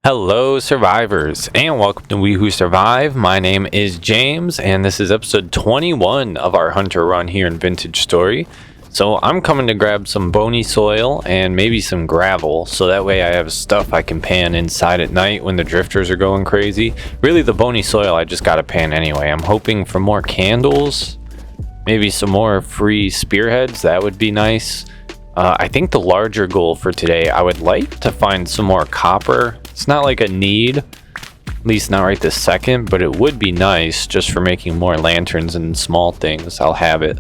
Hello survivors, and welcome to We Who Survive. My name is James, and this is episode 21 of our hunter run here in Vintage Story. So I'm coming to grab some bony soil and maybe some gravel, so that way I have stuff I can pan inside at night when the drifters are going crazy. Really, the bony soil I just gotta pan anyway. I'm hoping for more candles, maybe some more free spearheads. That would be nice. I think the larger goal for today, I would like to find some more copper. It's not like a need, at least not right this second, but it would be nice just for making more lanterns and small things. I'll have it.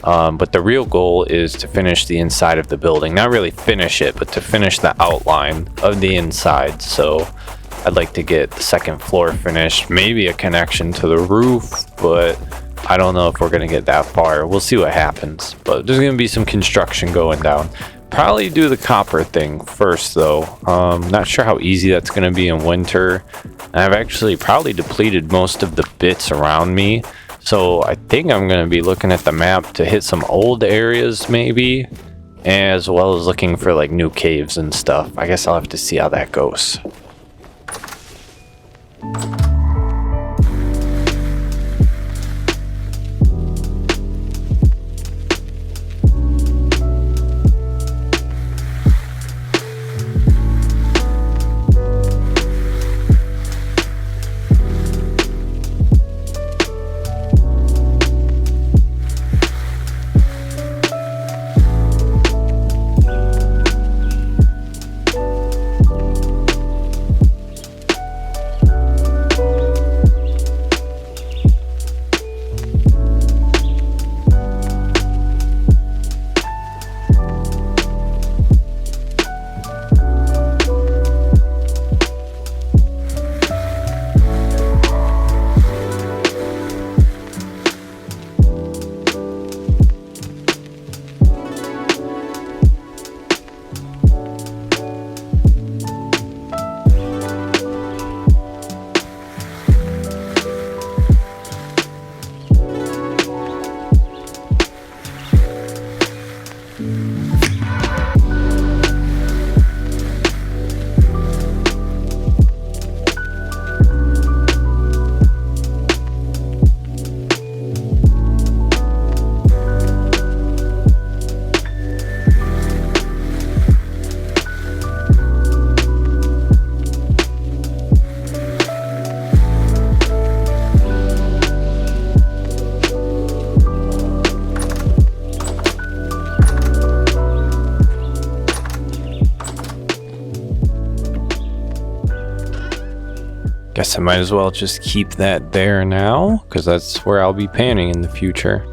But the real goal is to finish the inside of the building. Not really finish it, but to finish the outline of the inside. So I'd like to get the second floor finished, maybe a connection to the roof, but I don't know if we're going to get that far. We'll see what happens. But there's going to be some construction going down. Probably do the copper thing first, though. Not sure how easy that's going to be in winter. And I've actually probably depleted most of the bits around me. So I think I'm going to be looking at the map to hit some old areas, maybe. As well as looking for like new caves and stuff. I guess I'll have to see how that goes. Guess I might as well just keep that there now, because that's where I'll be panning in the future.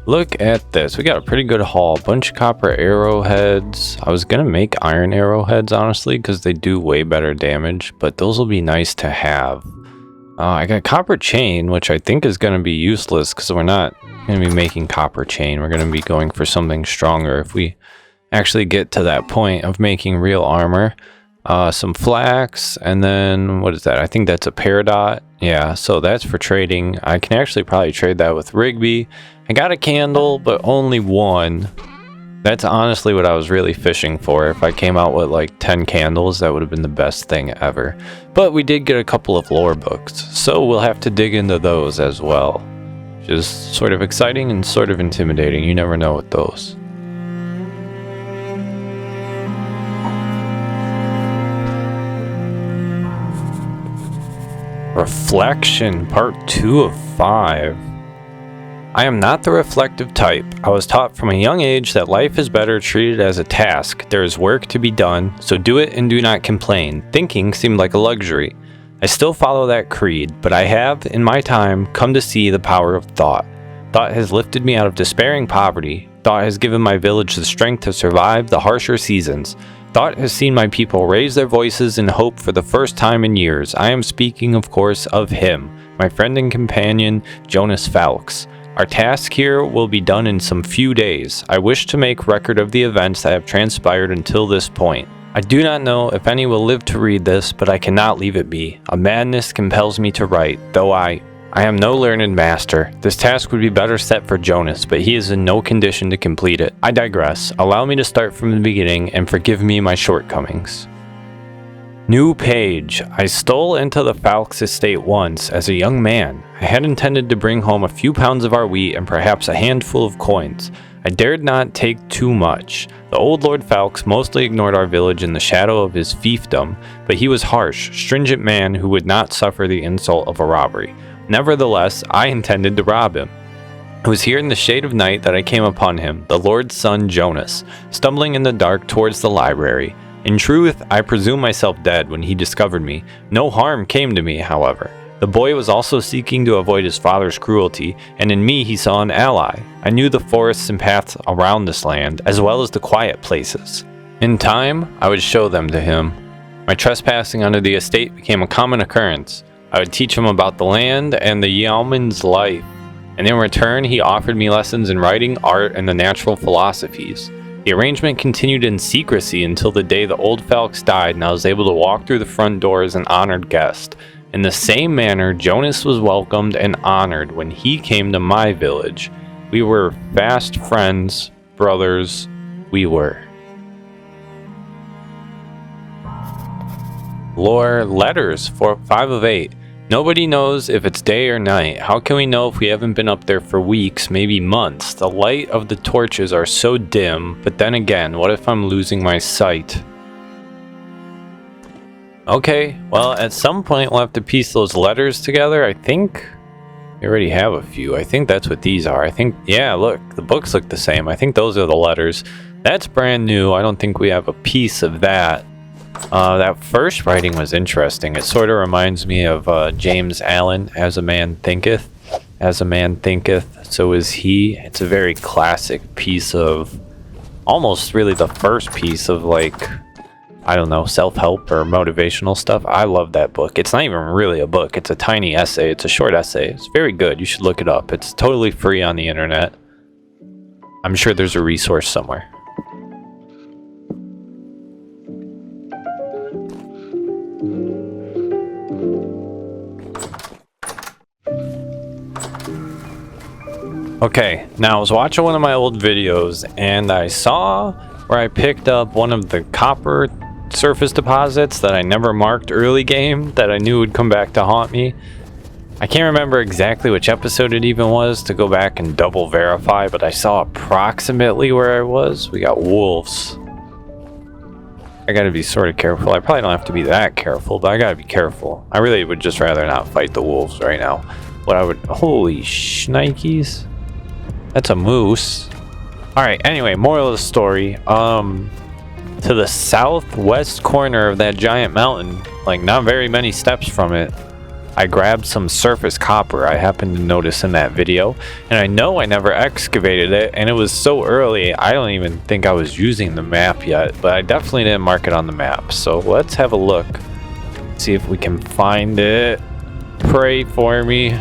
Look at this. We got a pretty good haul. Bunch of copper arrowheads. I was going to make iron arrowheads, honestly, because they do way better damage, but those will be nice to have. I got copper chain, which I think is going to be useless, because we're not going to be making copper chain. We're going to be going for something stronger if we actually get to that point of making real armor. Some flax, and then what is that? I think that's a peridot. Yeah, so that's for trading. I can actually probably trade that with Rigby. I got a candle, but only one. That's honestly what I was really fishing for. If I came out with like 10 candles, that would have been the best thing ever. But we did get a couple of lore books, so we'll have to dig into those as well. Which is sort of exciting and sort of intimidating. You never know with those. Reflection, part 2 of 5. I am not the reflective type. I was taught from a young age that life is better treated as a task. There is work to be done, so do it and do not complain. Thinking seemed like a luxury. I still follow that creed, but I have, in my time, come to see the power of thought. Thought has lifted me out of despairing poverty. Thought has given my village the strength to survive the harsher seasons. Thought has seen my people raise their voices in hope for the first time in years. I am speaking, of course, of him, my friend and companion, Jonas Falks. Our task here will be done in some few days. I wish to make record of the events that have transpired until this point. I do not know if any will live to read this, but I cannot leave it be. A madness compels me to write, though I am no learned master. This task would be better set for Jonas, but he is in no condition to complete it. I digress. Allow me to start from the beginning and forgive me my shortcomings. New page. I stole into the Falks estate once as a young man. I had intended to bring home a few pounds of our wheat and perhaps a handful of coins. I dared not take too much. The old Lord Falks mostly ignored our village in the shadow of his fiefdom, but he was harsh, stringent man who would not suffer the insult of a robbery. Nevertheless, I intended to rob him. It was here in the shade of night that I came upon him, the Lord's son Jonas, stumbling in the dark towards the library. In truth, I presumed myself dead when he discovered me. No harm came to me, however. The boy was also seeking to avoid his father's cruelty, and in me he saw an ally. I knew the forests and paths around this land, as well as the quiet places. In time, I would show them to him. My trespassing onto the estate became a common occurrence. I would teach him about the land and the yeoman's life, and in return he offered me lessons in writing, art, and the natural philosophies. The arrangement continued in secrecy until the day the old Falks died and I was able to walk through the front door as an honored guest. In the same manner, Jonas was welcomed and honored when he came to my village. We were fast friends, brothers, we were. Lore letters for 5 of 8. Nobody knows if it's day or night. How can we know if we haven't been up there for weeks, maybe months? The light of the torches are so dim, but then again, what if I'm losing my sight? Okay, well, at some point we'll have to piece those letters together. I think we already have a few. I think that's what these are. I think, yeah, look, the books look the same. I think those are the letters. That's brand new. I don't think we have a piece of that. That first writing was interesting. It sort of reminds me of James Allen, As a Man Thinketh. As a man thinketh, so is he. It's a very classic piece of, almost really the first piece of, like, I don't know, self-help or motivational stuff. I love that book. It's not even really a book. It's a tiny essay. It's a short essay. It's very good. You should look it up. It's totally free on the internet. I'm sure there's a resource somewhere. Okay, now I was watching one of my old videos and I saw where I picked up one of the copper surface deposits that I never marked early game that I knew would come back to haunt me. I can't remember exactly which episode it even was to go back and double verify, but I saw approximately where I was. We got wolves. I gotta be sort of careful. I probably don't have to be that careful, but I gotta be careful. I really would just rather not fight the wolves right now. What I would... Holy shnikes. That's a moose. Alright, anyway, moral of the story. To the southwest corner of that giant mountain, like not very many steps from it, I grabbed some surface copper I happened to notice in that video, and I know I never excavated it, and it was so early I don't even think I was using the map yet, but I definitely didn't mark it on the map. So let's have a look, see if we can find it. Pray for me.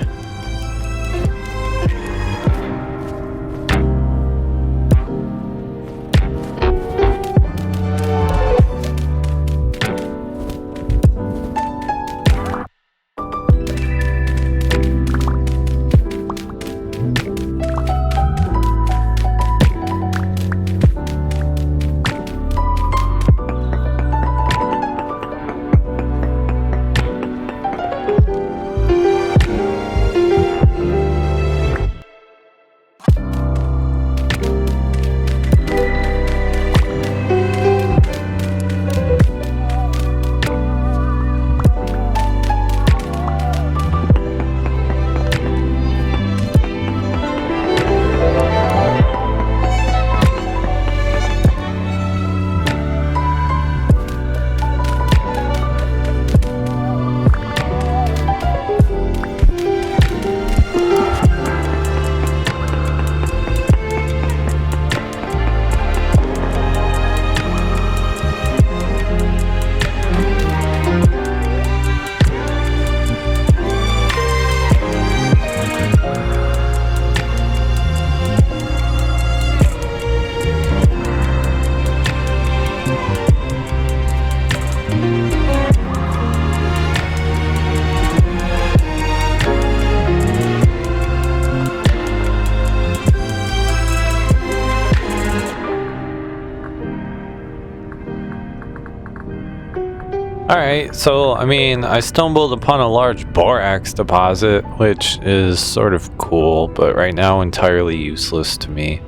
Alright, so I mean, I stumbled upon a large borax deposit, which is sort of cool, but right now entirely useless to me.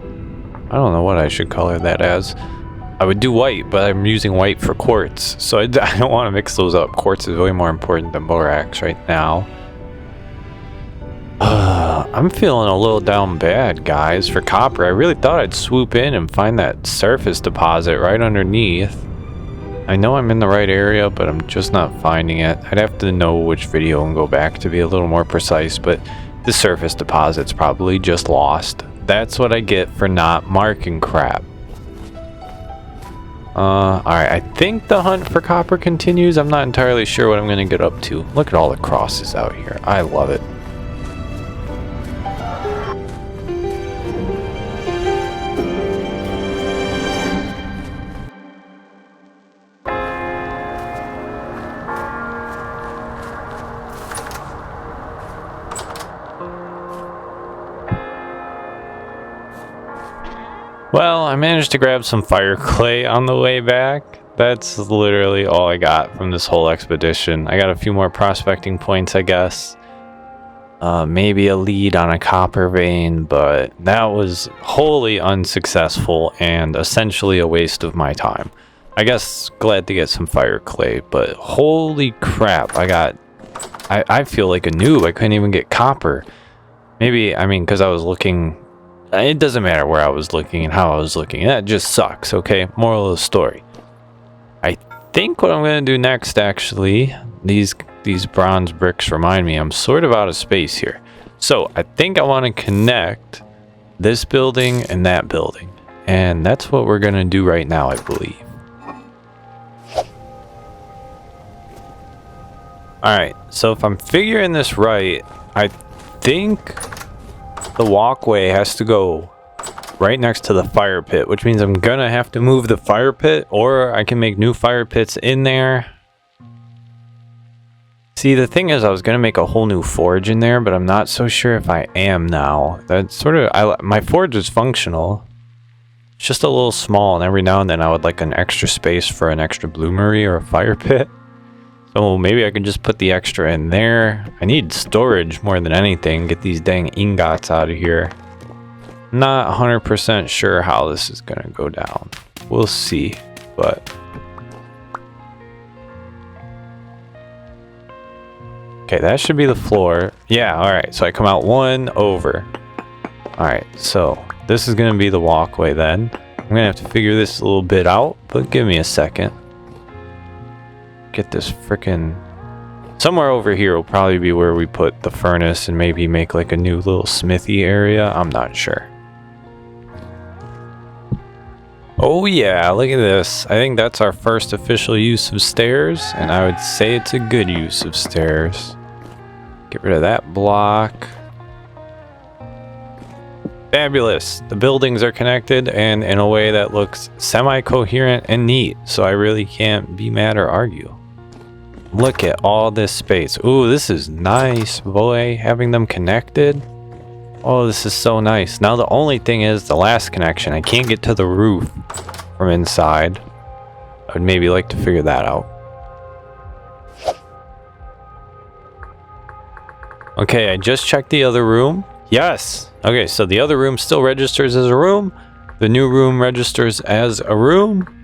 I don't know what I should color that as. I would do white, but I'm using white for quartz, so I don't want to mix those up. Quartz is way more important than borax right now. I'm feeling a little down bad, guys, for copper. I really thought I'd swoop in and find that surface deposit right underneath. I know I'm in the right area, but I'm just not finding it. I'd have to know which video and go back to be a little more precise, but the surface deposit's probably just lost. That's what I get for not marking crap. Alright, I think the hunt for copper continues. I'm not entirely sure what I'm going to get up to. Look at all the crosses out here. I love it. Well, I managed to grab some fire clay on the way back. That's literally all I got from this whole expedition. I got a few more prospecting points, I guess. Maybe a lead on a copper vein, but that was wholly unsuccessful and essentially a waste of my time. I guess glad to get some fire clay, but holy crap, I feel like a noob. I couldn't even get copper. Maybe, I mean, because I was looking... It doesn't matter where I was looking and how I was looking. That just sucks, okay? Moral of the story. I think what I'm going to do next, actually, these bronze bricks remind me I'm sort of out of space here. So I think I want to connect this building and that building. And that's what we're going to do right now, I believe. Alright, so if I'm figuring this right, I think... the walkway has to go right next to the fire pit, which means I'm gonna have to move the fire pit, or I can make new fire pits in there. See, the thing is, I was gonna make a whole new forge in there, but I'm not so sure if I am now. That's sort of, my forge is functional. It's just a little small, and every now and then I would like an extra space for an extra bloomery or a fire pit. So maybe I can just put the extra in there. I need storage more than anything. Get these dang ingots out of here. Not 100% sure how this is going to go down. We'll see, but... okay, that should be the floor. Yeah, alright, so I come out one over. Alright, so this is going to be the walkway then. I'm going to have to figure this a little bit out, but give me a second. Get this frickin'... somewhere over here will probably be where we put the furnace and maybe make like a new little smithy area. I'm not sure. Oh yeah, look at this. I think that's our first official use of stairs, and I would say it's a good use of stairs. Get rid of that block. Fabulous. The buildings are connected and in a way that looks semi-coherent and neat, so I really can't be mad or argue. Look at all this space. Ooh, this is nice, boy, having them connected. Oh, this is so nice. Now the only thing is the last connection. I can't get to the roof from inside. I would maybe like to figure that out. Okay, I just checked the other room. Yes! Okay, so the other room still registers as a room. The new room registers as a room.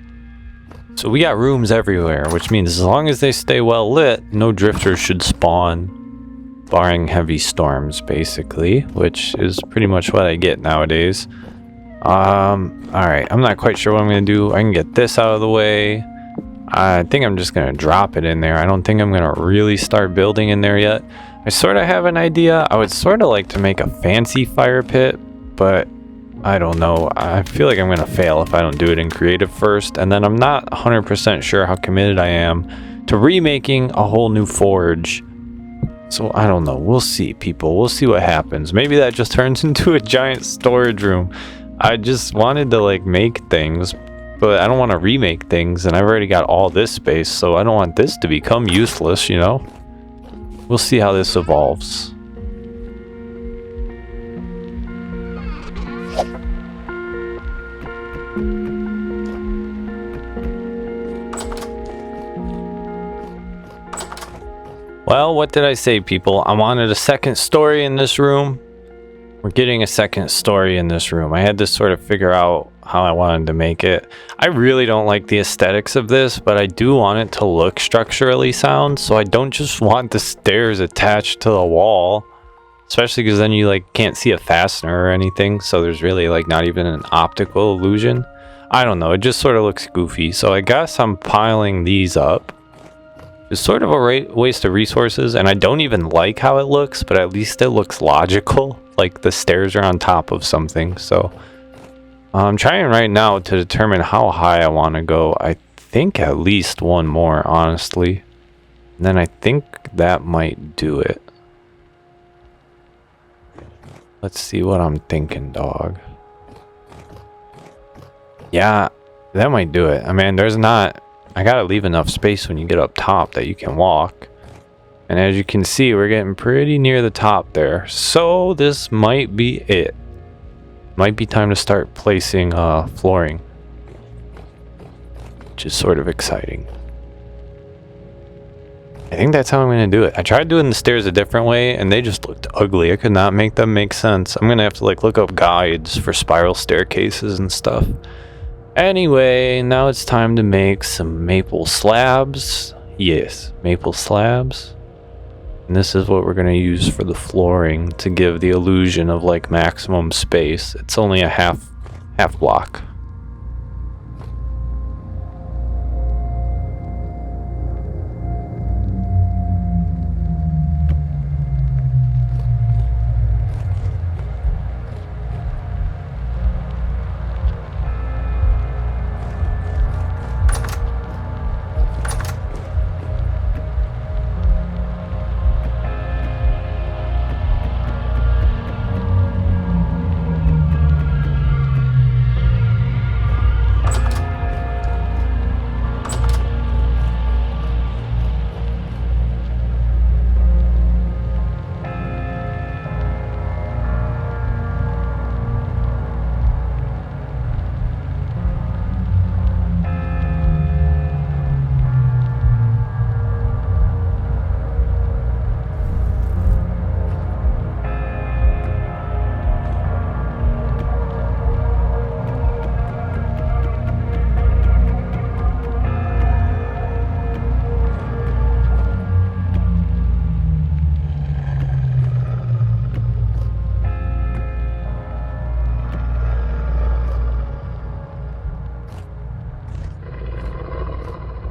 So we got rooms everywhere, which means as long as they stay well lit, no drifters should spawn, barring heavy storms, basically, which is pretty much what I get nowadays. Alright, I'm not quite sure what I'm going to do. I can get this out of the way. I think I'm just going to drop it in there. I don't think I'm going to really start building in there yet. I sort of have an idea. I would sort of like to make a fancy fire pit, but I don't know. I feel like I'm going to fail if I don't do it in creative first, and then I'm not 100% sure how committed I am to remaking a whole new forge. So I don't know. We'll see, people. We'll see what happens. Maybe that just turns into a giant storage room. I just wanted to like make things, but I don't want to remake things, and I've already got all this space, so I don't want this to become useless, you know? We'll see how this evolves. Well, what did I say, people? I wanted a second story in this room. We're getting a second story in this room. I had to sort of figure out how I wanted to make it. I really don't like the aesthetics of this, but I do want it to look structurally sound, so I don't just want the stairs attached to the wall, especially because then you like can't see a fastener or anything, so there's really like not even an optical illusion. I don't know, it just sort of looks goofy, so I guess I'm piling these up. It's sort of a waste of resources, and I don't even like how it looks, but at least it looks logical. Like the stairs are on top of something, so I'm trying right now to determine how high I want to go. I think at least one more, honestly. And then I think that might do it. Let's see what I'm thinking, dog. Yeah, that might do it. I mean, there's not... I gotta leave enough space when you get up top that you can walk. And as you can see, we're getting pretty near the top there. So this might be it. Might be time to start placing flooring. Which is sort of exciting. I think that's how I'm going to do it. I tried doing the stairs a different way and they just looked ugly. I could not make them make sense. I'm going to have to like look up guides for spiral staircases and stuff. Anyway, now it's time to make some maple slabs. Yes, maple slabs. And this is what we're going to use for the flooring to give the illusion of like maximum space. It's only a half block.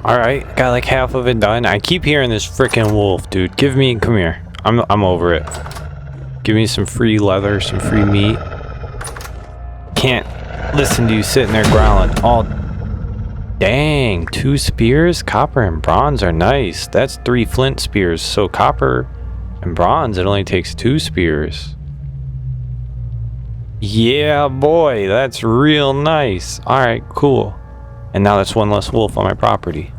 Alright, got like half of it done. I keep hearing this freaking wolf, dude. Come here. I'm over it. Give me some free leather, some free meat. Can't listen to you sitting there growling. Oh, dang. 2 spears? Copper and bronze are nice. That's 3 flint spears. So copper and bronze, it only takes 2 spears. Yeah, boy. That's real nice. Alright, cool. And now that's one less wolf on my property.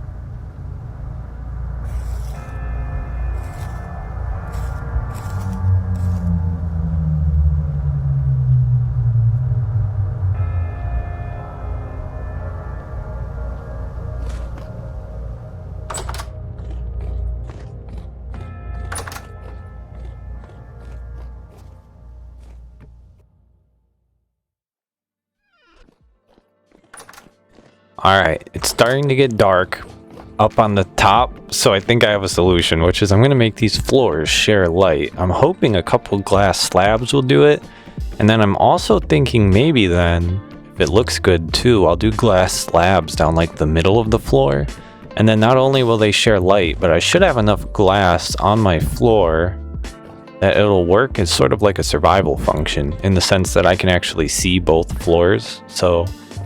Alright, it's starting to get dark up on the top, so I think I have a solution, which is I'm going to make these floors share light. I'm hoping a couple glass slabs will do it, and then I'm also thinking maybe then, if it looks good too, I'll do glass slabs down like the middle of the floor, and then not only will they share light, but I should have enough glass on my floor that it'll work as sort of like a survival function, in the sense that I can actually see both floors. So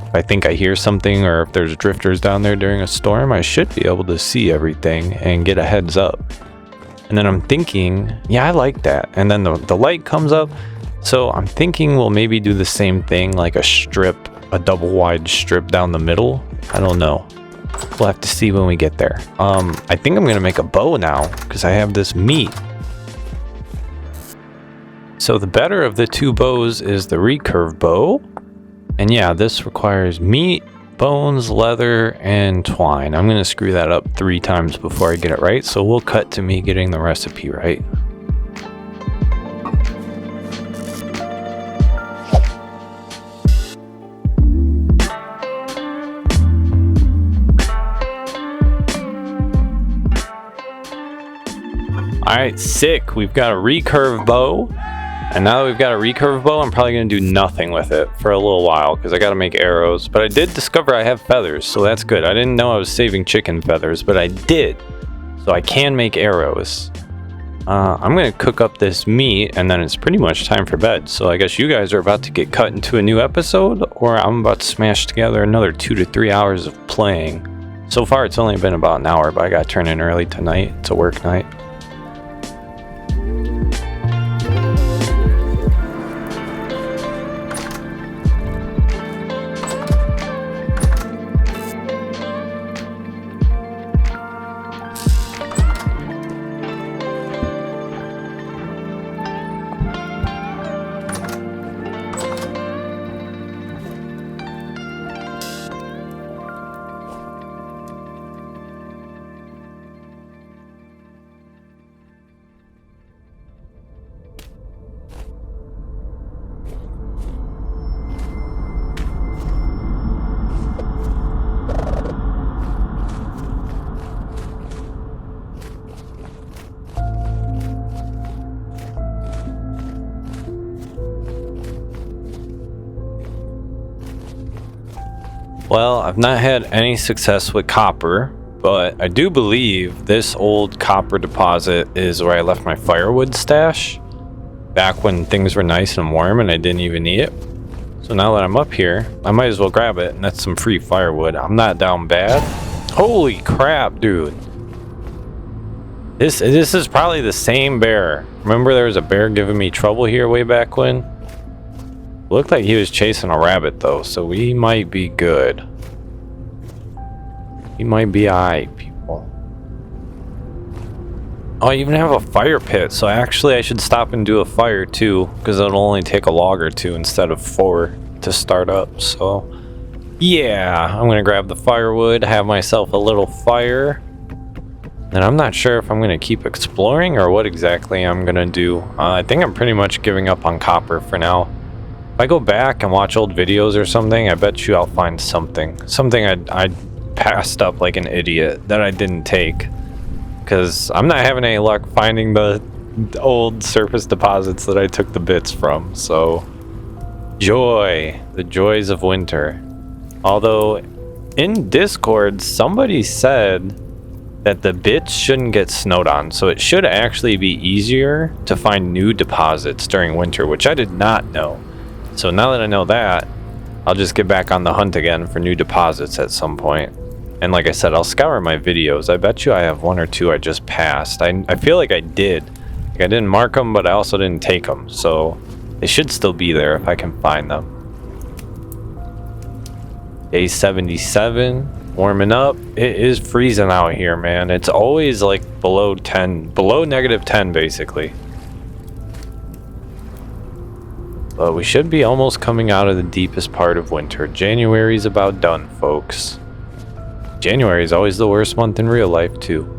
if I think I hear something, or if there's drifters down there during a storm, I should be able to see everything and get a heads up. And then I'm thinking, yeah, I like that. And then the light comes up. So I'm thinking we'll maybe do the same thing, like a double wide strip down the middle. I don't know. We'll have to see when we get there. I think I'm going to make a bow now because I have this meat. So the better of the 2 bows is the Recurve Bow. And yeah, this requires meat bones, leather, and twine. I'm going to screw that up 3 times before I get it right, so we'll cut to me getting the recipe right. Alright, sick. We've got a recurve bow. And now that we've got a recurve bow, I'm probably going to do nothing with it for a little while because I got to make arrows. But I did discover I have feathers, so that's good. I didn't know I was saving chicken feathers, but I did. So I can make arrows. I'm going to cook up this meat, and then it's pretty much time for bed. So I guess you guys are about to get cut into a new episode, or I'm about to smash together another 2 to 3 hours of playing. So far, it's only been about an hour, but I got to turn in early tonight. It's a work night. Well, I've not had any success with copper, but I do believe this old copper deposit is where I left my firewood stash back when things were nice and warm and I didn't even need it. So now that I'm up here, I might as well grab it, and that's some free firewood. I'm not down bad. Holy crap, dude. This is probably the same bear. Remember there was a bear giving me trouble here way back when? Looked like he was chasing a rabbit though, so we might be good. He might be alright, people. Oh, I even have a fire pit, so actually I should stop and do a fire too, because it'll only take a log or 2 instead of 4 to start up, so... Yeah, I'm gonna grab the firewood, have myself a little fire. And I'm not sure if I'm gonna keep exploring or what exactly I'm gonna do. I think I'm pretty much giving up on copper for now. If I go back and watch old videos or something, I bet you I'll find something. Something I passed up like an idiot that I didn't take. Because I'm not having any luck finding the old surface deposits that I took the bits from. So, joy. The joys of winter. Although, in Discord, somebody said that the bits shouldn't get snowed on. So it should actually be easier to find new deposits during winter, which I did not know. So now that I know that, I'll just get back on the hunt again for new deposits at some point. And like I said, I'll scour my videos. I bet you I have 1 or 2 I just passed. I feel like I did. Like I didn't mark them, but I also didn't take them. So they should still be there if I can find them. Day 77, warming up. It is freezing out here, man. It's always like below 10, below -10 basically. But we should be almost coming out of the deepest part of winter. January's about done, folks. January is always the worst month in real life, too.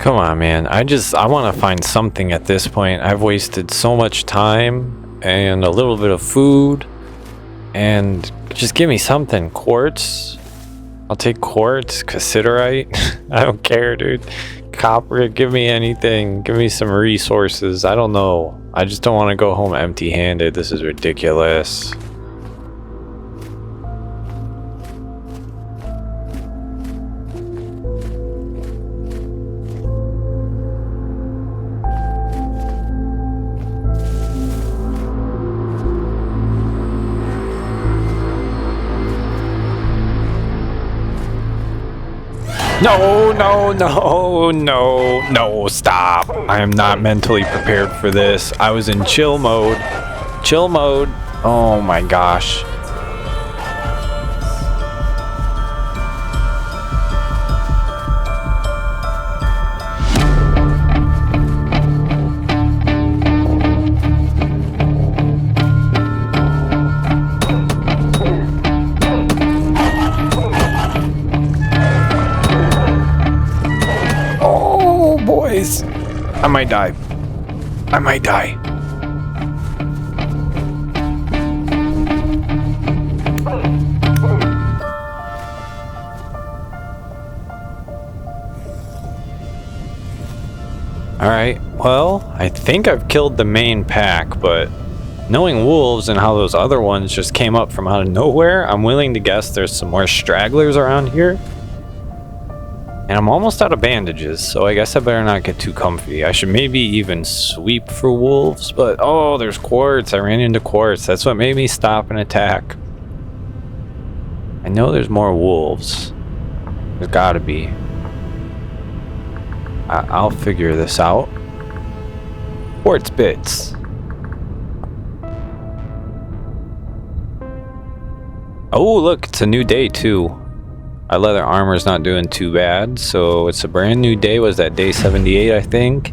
Come on, man. I want to find something at this point. I've wasted so much time and a little bit of food. And just give me something. Quartz. I'll take quartz. Cassiterite. I don't care, dude. Copper. Give me anything. Give me some resources. I don't know. I just don't want to go home empty-handed. This is ridiculous. No, stop. I am not mentally prepared for this. I was in chill mode. Chill mode. Oh my gosh. I might die. I might die. Alright, well, I think I've killed the main pack, but knowing wolves and how those other ones just came up from out of nowhere, I'm willing to guess there's some more stragglers around here. And I'm almost out of bandages, so I guess I better not get too comfy. I should maybe even sweep for wolves, but oh, there's quartz. I ran into quartz. That's what made me stop and attack. I know there's more wolves. There's gotta be. I'll figure this out. Quartz bits. Oh, look, it's a new day too. Our leather armor's not doing too bad, so it's a brand new day. Was that day 78, I think?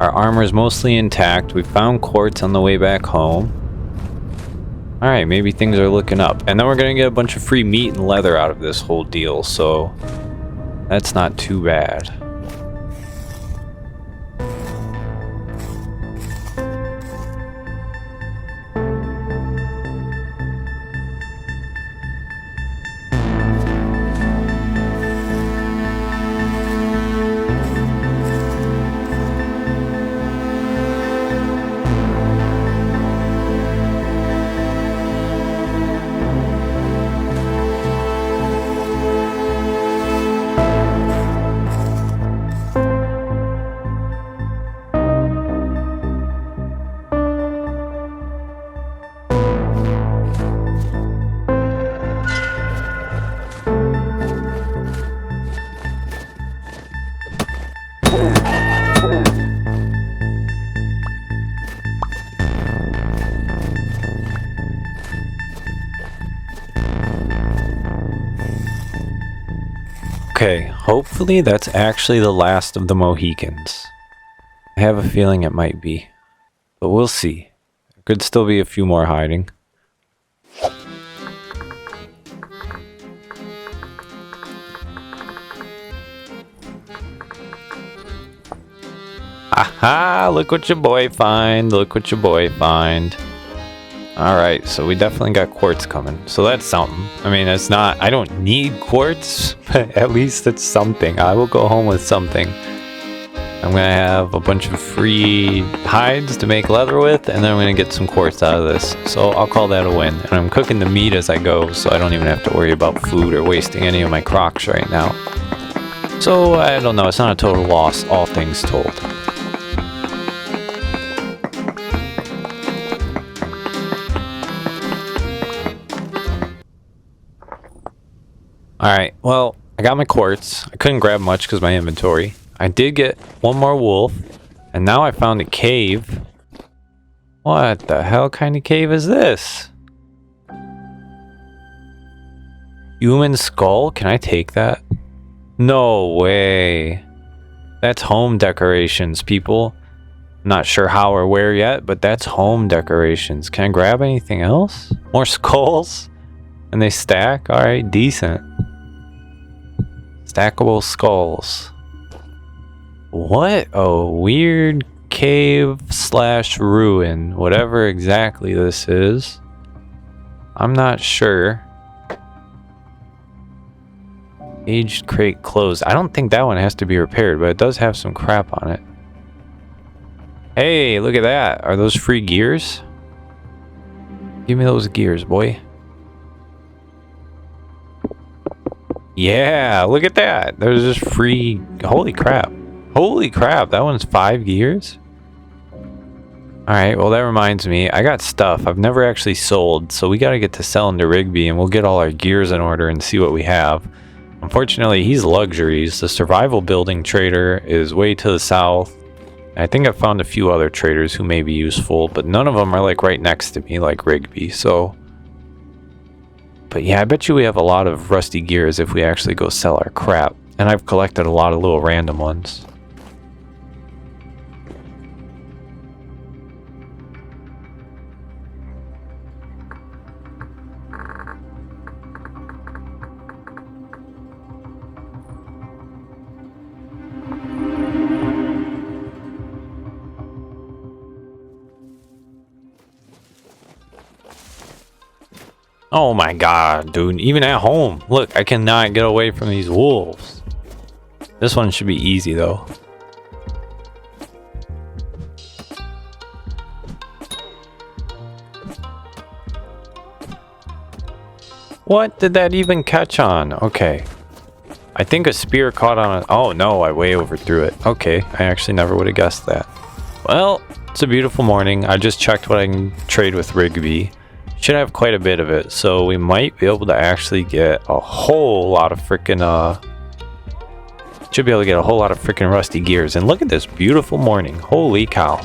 Our armor's mostly intact. We found quartz on the way back home. Alright, maybe things are looking up. And then we're gonna get a bunch of free meat and leather out of this whole deal, so that's not too bad. Okay, hopefully that's actually the last of the Mohicans. I have a feeling it might be, but we'll see. There could still be a few more hiding. Aha! Look what your boy find. Look what your boy find. Alright, so we definitely got quartz coming. So that's something. I mean, it's not... I don't need quartz, but at least it's something. I will go home with something. I'm going to have a bunch of free hides to make leather with, and then I'm going to get some quartz out of this. So I'll call that a win. And I'm cooking the meat as I go, so I don't even have to worry about food or wasting any of my crocs right now. So, I don't know. It's not a total loss, all things told. Alright, well, I got my quartz. I couldn't grab much because my inventory. I did get one more wolf, and now I found a cave. What the hell kind of cave is this? Human skull? Can I take that? No way. That's home decorations, people. I'm not sure how or where yet, but that's home decorations. Can I grab anything else? More skulls? And they stack? Alright, decent. Stackable skulls. What a weird cave slash ruin. Whatever exactly this is. I'm not sure. Aged crate closed. I don't think that one has to be repaired, but it does have some crap on it. Hey, look at that. Are those free gears? Give me those gears, boy. Yeah, look at that. There's just free... Holy crap. Holy crap, that one's 5 gears? Alright, well that reminds me. I got stuff I've never actually sold, so we gotta get to selling to Rigby and we'll get all our gears in order and see what we have. Unfortunately, he's luxuries. The survival building trader is way to the south. I think I've found a few other traders who may be useful, but none of them are like right next to me like Rigby, so... But yeah, I bet you we have a lot of rusty gears if we actually go sell our crap. And I've collected a lot of little random ones. Oh my god, dude. Even at home. Look, I cannot get away from these wolves. This one should be easy, though. What did that even catch on? Okay. I think a spear caught on it. Oh no, I way overthrew it. Okay, I actually never would have guessed that. Well, it's a beautiful morning. I just checked what I can trade with Rigby. Should have quite a bit of it, so we might be able to actually get a whole lot of freaking should be able to get a whole lot of freaking rusty gears. And look at this beautiful morning. Holy cow.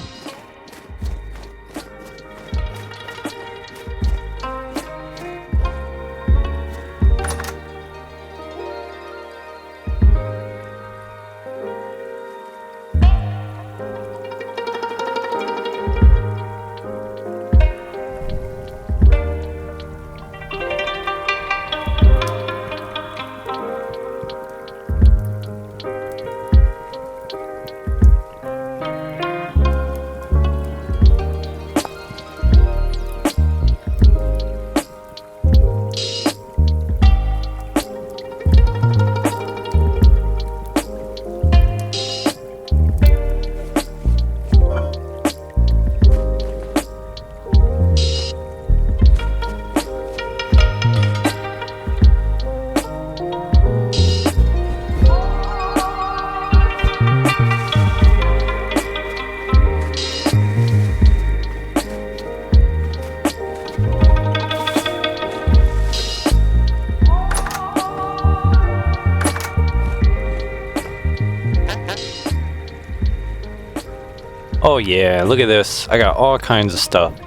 Oh yeah, look at this. I got all kinds of stuff.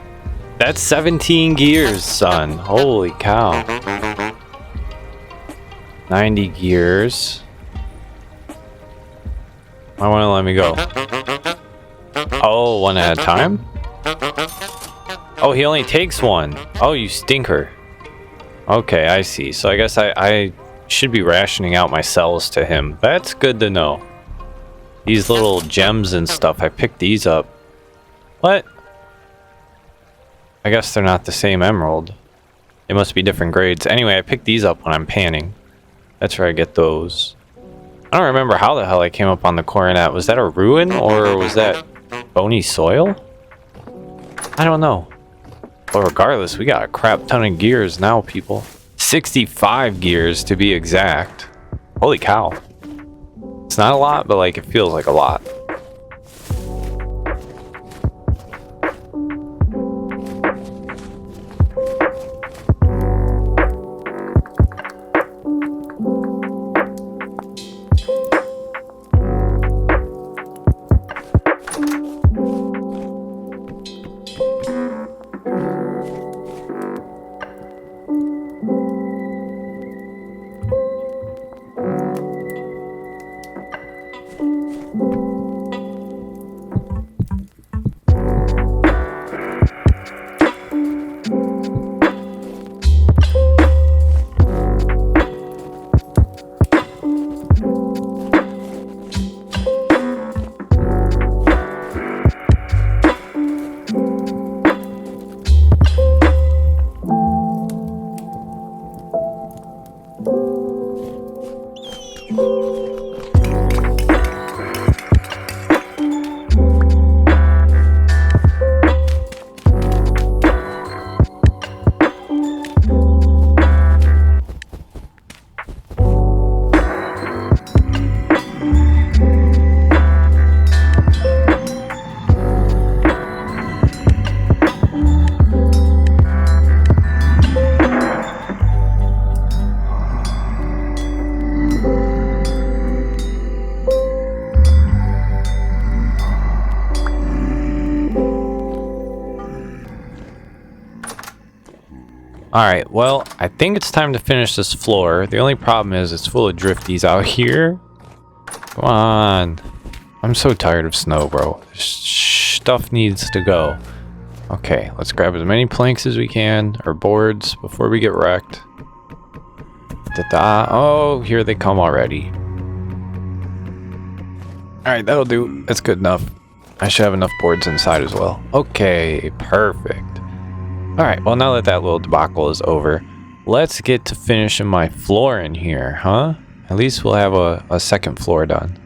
That's 17 gears, son. Holy cow. 90 gears. Why won't it let me go? Oh, one at a time? Oh, he only takes one. Oh, you stinker. Okay, I see. So I guess I should be rationing out my cells to him. That's good to know. These little gems and stuff, I picked these up. What? I guess they're not the same emerald. They must be different grades. Anyway, I picked these up when I'm panning. That's where I get those. I don't remember how the hell I came up on the coronet. Was that a ruin or was that bony soil? I don't know. But regardless, we got a crap ton of gears now, people. 65 gears to be exact. Holy cow. It's not a lot, but like it feels like a lot. Alright, well, I think it's time to finish this floor. The only problem is it's full of drifties out here. Come on. I'm so tired of snow, bro. Stuff needs to go. Okay, let's grab as many planks as we can, or boards, before we get wrecked. Oh, here they come already. Alright, that'll do. That's good enough. I should have enough boards inside as well. Okay, perfect. Alright, well now that that little debacle is over, let's get to finishing my floor in here, huh? At least we'll have a second floor done.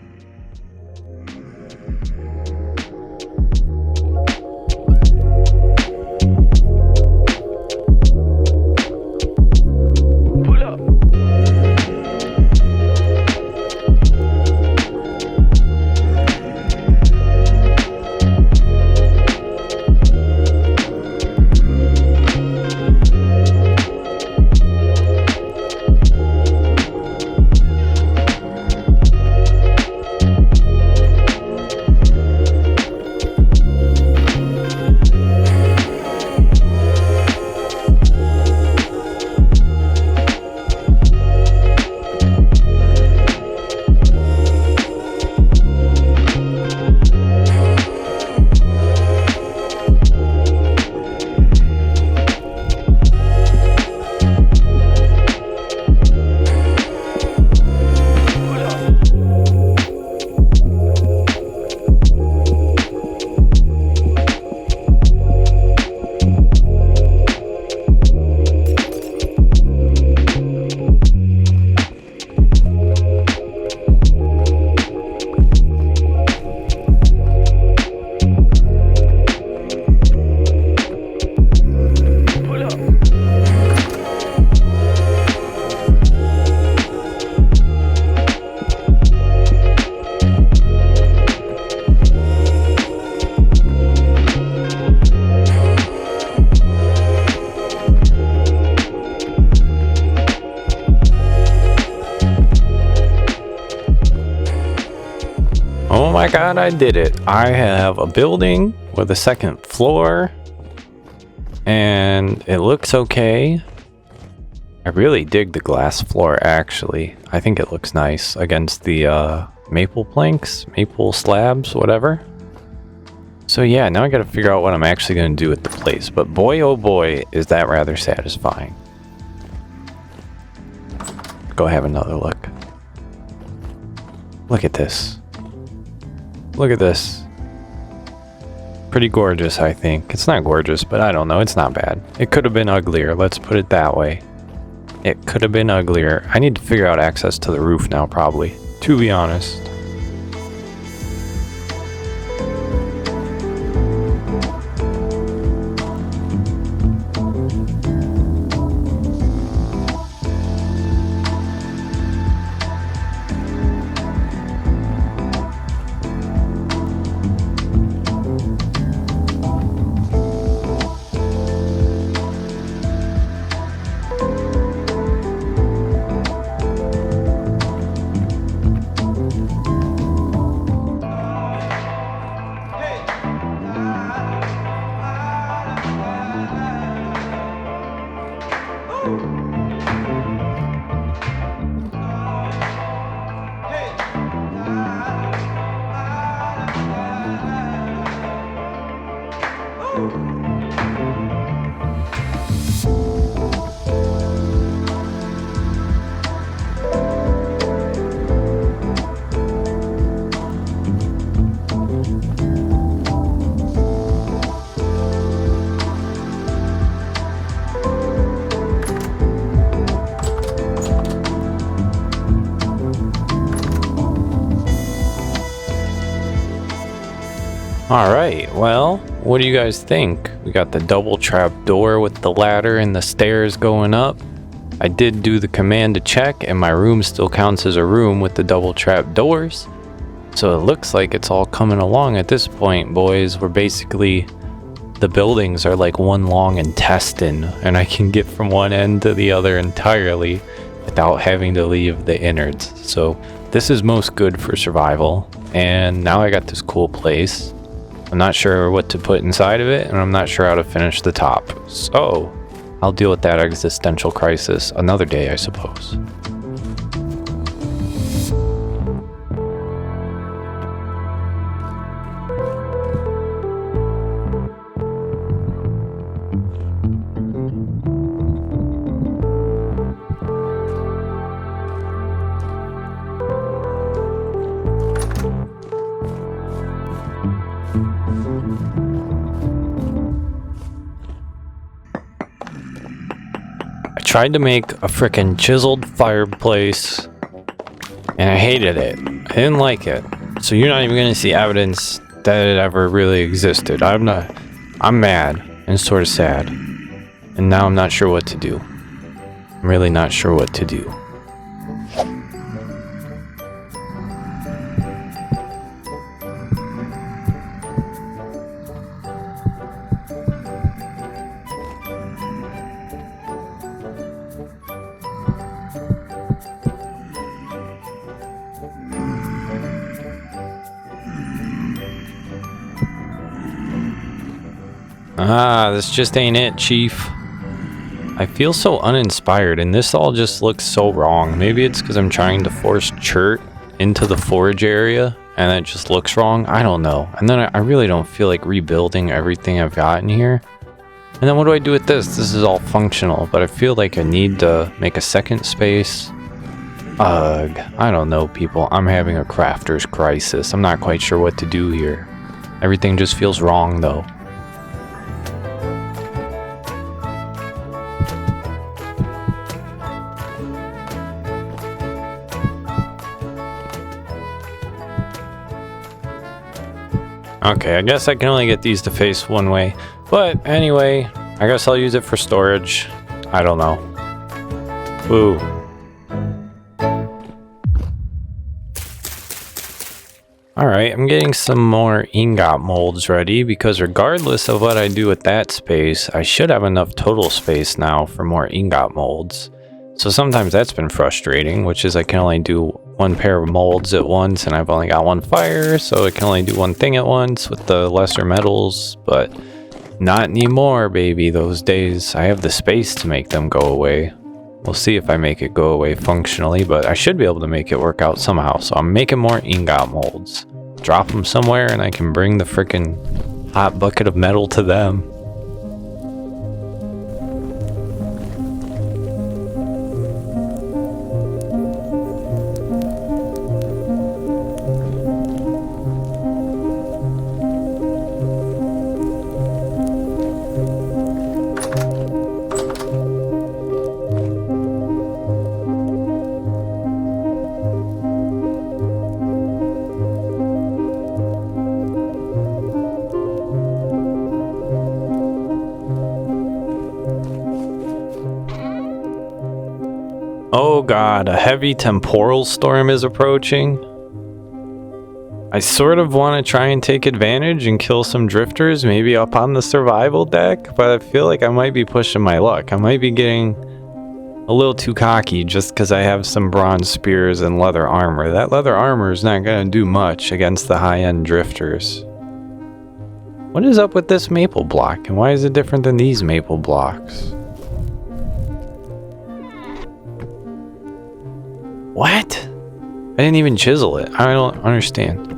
Oh my god, I did it. I have a building with a second floor and it looks okay. I really dig the glass floor actually. I think it looks nice against the maple planks, maple slabs, whatever. So yeah, now I gotta figure out what I'm actually gonna do with the place, but boy oh boy is that rather satisfying. Go have another look. Look at this. Look at this. Pretty gorgeous, I think. It's not gorgeous, but I don't know. It's not bad. It could have been uglier. Let's put it that way. It could have been uglier. I need to figure out access to the roof now, probably. To be honest. Alright, well, what do you guys think? We got the double trap door with the ladder and the stairs going up. I did do the command to check, and my room still counts as a room with the double trap doors. So it looks like it's all coming along at this point, boys. We're basically, the buildings are like one long intestine, and I can get from one end to the other entirely without having to leave the innards. So this is most good for survival. And now I got this cool place. I'm not sure what to put inside of it, and I'm not sure how to finish the top. So I'll deal with that existential crisis another day, I suppose. Tried to make a frickin' chiseled fireplace and I hated it. I didn't like it. So you're not even gonna see evidence that it ever really existed. I'm mad and sort of sad. And now I'm not sure what to do. I'm really not sure what to do. This just ain't it, Chief. I feel so uninspired, and this all just looks so wrong. Maybe it's because I'm trying to force chert into the forge area, and it just looks wrong. I don't know. And then I really don't feel like rebuilding everything I've got in here. And then what do I do with this? This is all functional, but I feel like I need to make a second space. Ugh, I don't know, people. I'm having a crafter's crisis. I'm not quite sure what to do here. Everything just feels wrong, though. Okay, I guess I can only get these to face one way. But anyway, I guess I'll use it for storage. I don't know. Ooh. Alright, I'm getting some more ingot molds ready because regardless of what I do with that space, I should have enough total space now for more ingot molds. So sometimes that's been frustrating, which is I can only do one pair of molds at once and I've only got one fire, so I can only do one thing at once with the lesser metals, but not anymore, baby. Those days, I have the space to make them go away. We'll see if I make it go away functionally, but I should be able to make it work out somehow. So I'm making more ingot molds. Drop them somewhere and I can bring the frickin' hot bucket of metal to them. Oh god, a heavy temporal storm is approaching. I sort of want to try and take advantage and kill some drifters, maybe up on the survival deck, but I feel like I might be pushing my luck. I might be getting a little too cocky just because I have some bronze spears and leather armor. That leather armor is not going to do much against the high-end drifters. What is up with this maple block, and why is it different than these maple blocks? What? I didn't even chisel it. I don't understand.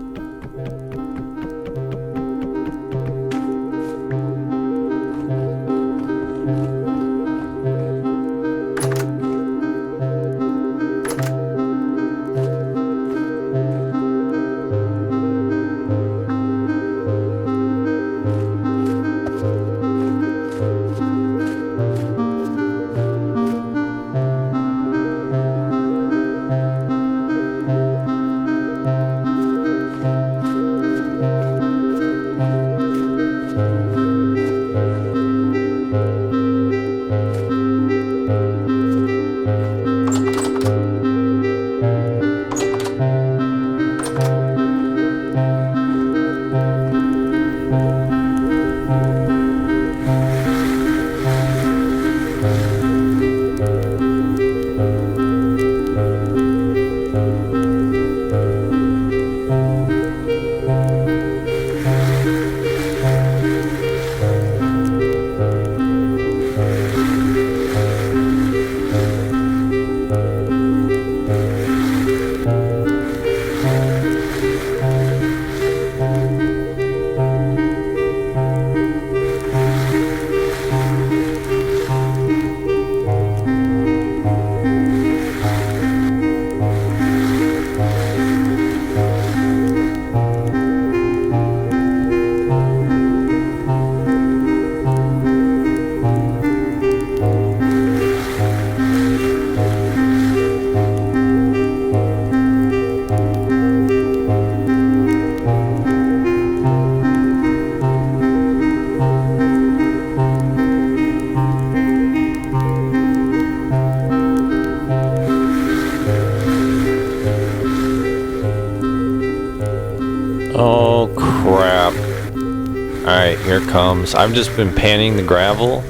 here it comes. I've just been panning the gravel.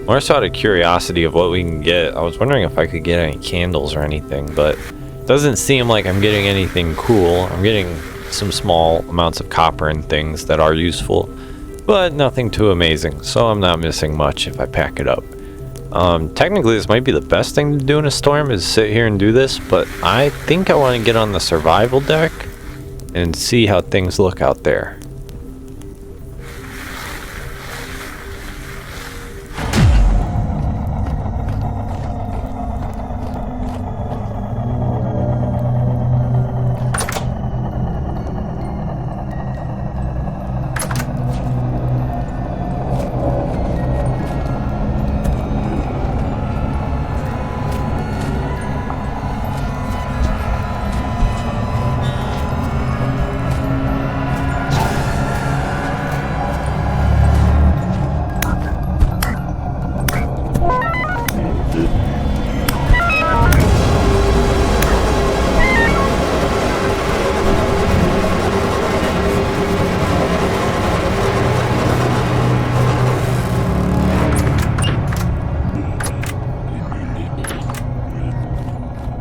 More so out of curiosity of what we can get. I was wondering if I could get any candles or anything, but it doesn't seem like I'm getting anything cool. I'm getting some small amounts of copper and things that are useful, but nothing too amazing, so I'm not missing much if I pack it up. Technically this might be the best thing to do in a storm, is sit here and do this, but I think I want to get on the survival deck and see how things look out there.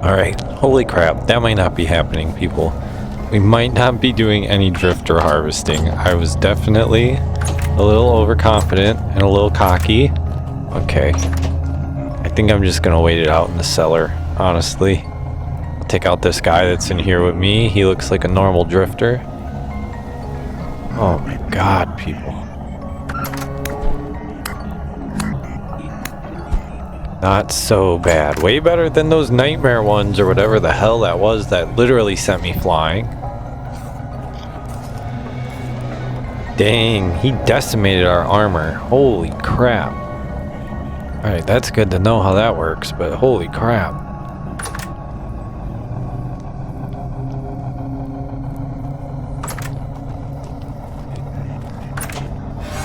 Alright, holy crap, that might not be happening, people. We might not be doing any drifter harvesting. I was definitely a little overconfident and a little cocky. Okay. I think I'm just gonna wait it out in the cellar, honestly. I'll take out this guy that's in here with me. He looks like a normal drifter. Oh my god, people. Not so bad. Way better than those nightmare ones or whatever the hell that was that literally sent me flying. Dang, he decimated our armor. Holy crap. Alright, that's good to know how that works, but holy crap.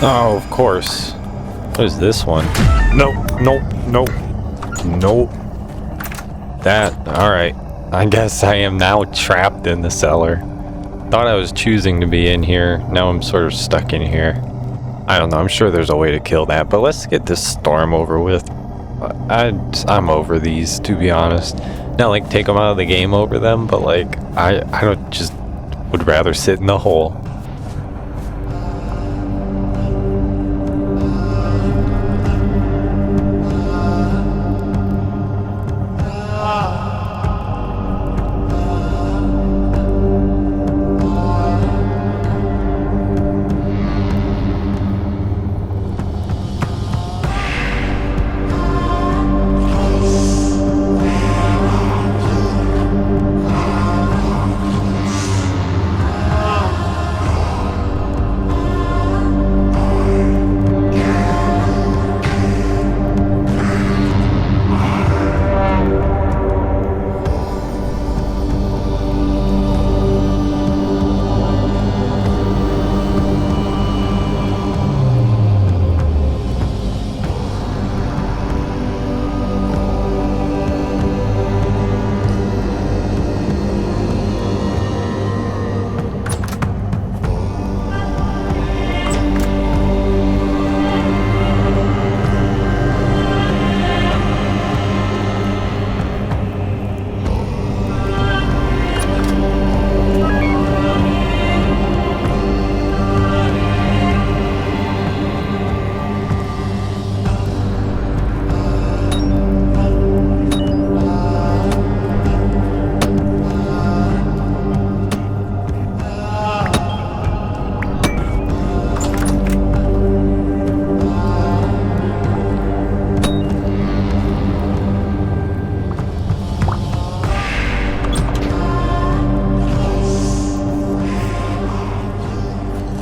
Oh, of course. What is this one? Nope, nope, nope, nope. That, alright. I guess I am now trapped in the cellar. Thought I was choosing to be in here. Now I'm sort of stuck in here. I don't know, I'm sure there's a way to kill that, but let's get this storm over with. I'm over these, to be honest. Not like take them out of the game over them, but like, I don't just would rather sit in the hole.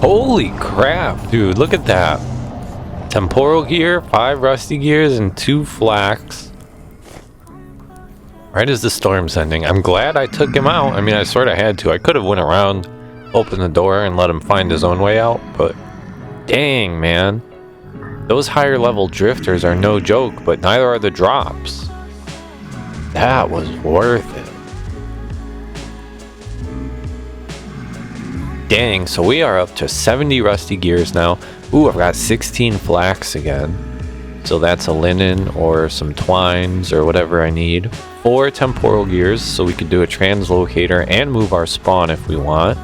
Holy crap, dude, look at that. Temporal gear, 5 rusty gears, and 2 flax. Right as the storm's ending. I'm glad I took him out. I mean, I sort of had to. I could have went around, opened the door, and let him find his own way out, but dang, man. Those higher level drifters are no joke, but neither are the drops. That was worth it. Dang, so we are up to 70 rusty gears now. Ooh, I've got 16 flax again. So that's a linen or some twines or whatever I need. 4 temporal gears, so we could do a translocator and move our spawn if we want.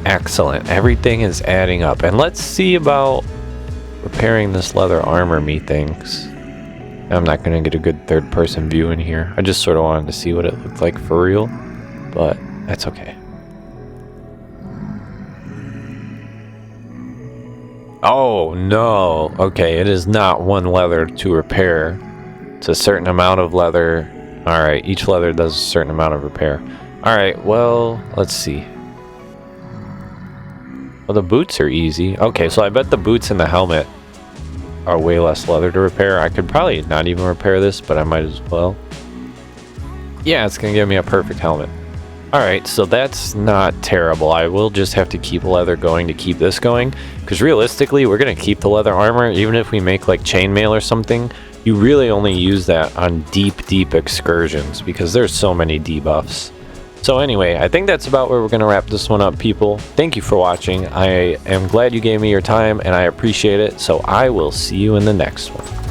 Excellent. Everything is adding up. And let's see about repairing this leather armor, methinks. I'm not going to get a good third-person view in here. I just sort of wanted to see what it looked like for real. But that's okay. Oh, no. Okay, it is not one leather to repair. It's a certain amount of leather. Alright, each leather does a certain amount of repair. Alright, well, let's see. Well, the boots are easy. Okay, so I bet the boots and the helmet are way less leather to repair. I could probably not even repair this, but I might as well. Yeah, it's going to give me a perfect helmet. Alright, so that's not terrible. I will just have to keep leather going to keep this going. Because realistically, we're going to keep the leather armor. Even if we make like chainmail or something, you really only use that on deep excursions. Because there's so many debuffs. So anyway, I think that's about where we're going to wrap this one up, people. Thank you for watching. I am glad you gave me your time, and I appreciate it. So I will see you in the next one.